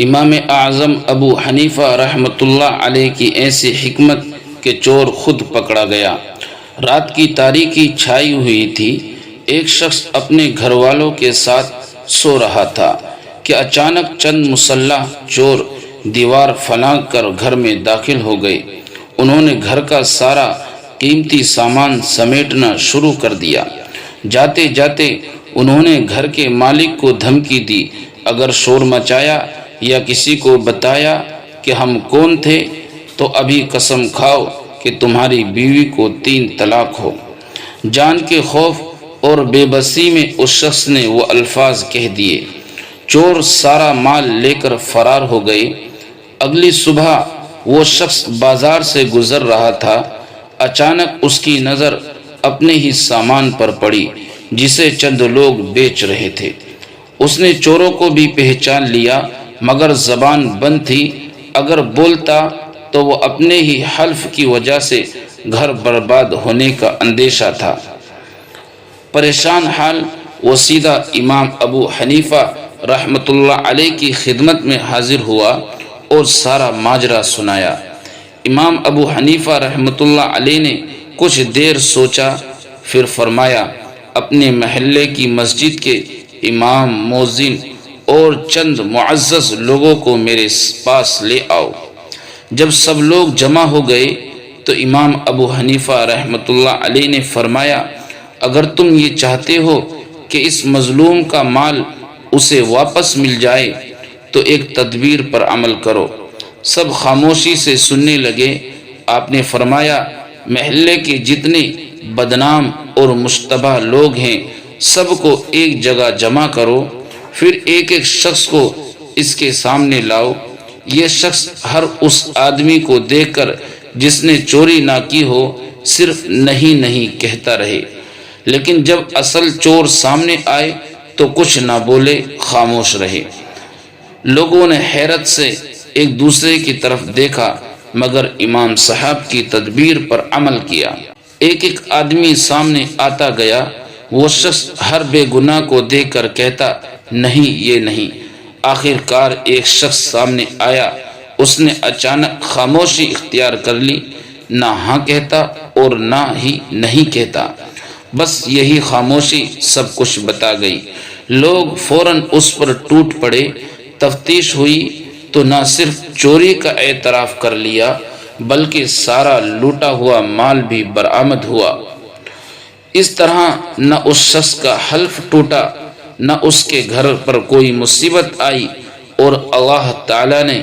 امام اعظم ابو حنیفہ رحمۃ اللہ علیہ کی ایسی حکمت کہ چور خود پکڑا گیا۔ رات کی تاریکی چھائی ہوئی تھی۔ ایک شخص اپنے گھر والوں کے ساتھ سو رہا تھا کہ اچانک چند مسلح چور دیوار پھلانگ کر گھر میں داخل ہو گئے۔ انہوں نے گھر کا سارا قیمتی سامان سمیٹنا شروع کر دیا۔ جاتے جاتے انہوں نے گھر کے مالک کو دھمکی دی، اگر شور مچایا یا کسی کو بتایا کہ ہم کون تھے تو ابھی قسم کھاؤ کہ تمہاری بیوی کو 3 طلاق ہو۔ جان کے خوف اور بے بسی میں اس شخص نے وہ الفاظ کہہ دیے۔ چور سارا مال لے کر فرار ہو گئے۔ اگلی صبح وہ شخص بازار سے گزر رہا تھا۔ اچانک اس کی نظر اپنے ہی سامان پر پڑی جسے چند لوگ بیچ رہے تھے۔ اس نے چوروں کو بھی پہچان لیا مگر زبان بند تھی۔ اگر بولتا تو وہ اپنے ہی حلف کی وجہ سے گھر برباد ہونے کا اندیشہ تھا۔ پریشان حال وہ سیدھا امام ابو حنیفہ رحمۃ اللہ علیہ کی خدمت میں حاضر ہوا اور سارا ماجرا سنایا۔ امام ابو حنیفہ رحمۃ اللہ علیہ نے کچھ دیر سوچا، پھر فرمایا، اپنے محلے کی مسجد کے امام، مؤذن اور چند معزز لوگوں کو میرے پاس لے آؤ۔ جب سب لوگ جمع ہو گئے تو امام ابو حنیفہ رحمۃ اللہ علیہ نے فرمایا، اگر تم یہ چاہتے ہو کہ اس مظلوم کا مال اسے واپس مل جائے تو ایک تدبیر پر عمل کرو۔ سب خاموشی سے سننے لگے۔ آپ نے فرمایا، محلے کے جتنے بدنام اور مشتبہ لوگ ہیں سب کو ایک جگہ جمع کرو، پھر ایک ایک شخص کو اس کے سامنے لاؤ۔ یہ شخص ہر اس آدمی کو دیکھ کر جس نے چوری نہ کی ہو صرف نہیں نہیں کہتا رہے، لیکن جب اصل چور سامنے آئے تو کچھ نہ بولے، خاموش رہے۔ لوگوں نے حیرت سے ایک دوسرے کی طرف دیکھا مگر امام صاحب کی تدبیر پر عمل کیا۔ ایک ایک آدمی سامنے آتا گیا۔ وہ شخص ہر بے گناہ کو دیکھ کر کہتا، نہیں یہ نہیں۔ آخر کار ایک شخص سامنے آیا۔ اس نے اچانک خاموشی اختیار کر لی، نہ ہاں کہتا اور نہ ہی نہیں کہتا، بس یہی خاموشی سب کچھ بتا گئی۔ لوگ فوراً اس پر ٹوٹ پڑے۔ تفتیش ہوئی تو نہ صرف چوری کا اعتراف کر لیا بلکہ سارا لوٹا ہوا مال بھی برآمد ہوا۔ اس طرح نہ اس شخص کا حلف ٹوٹا، نہ اس کے گھر پر کوئی مصیبت آئی، اور اللہ تعالی نے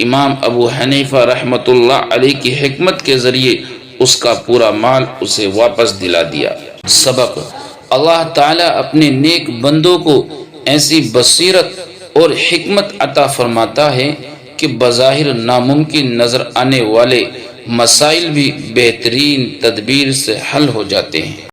امام ابو حنیفہ رحمۃ اللہ علیہ کی حکمت کے ذریعے اس کا پورا مال اسے واپس دلا دیا۔ سبق: اللہ تعالی اپنے نیک بندوں کو ایسی بصیرت اور حکمت عطا فرماتا ہے کہ بظاہر ناممکن نظر آنے والے مسائل بھی بہترین تدبیر سے حل ہو جاتے ہیں۔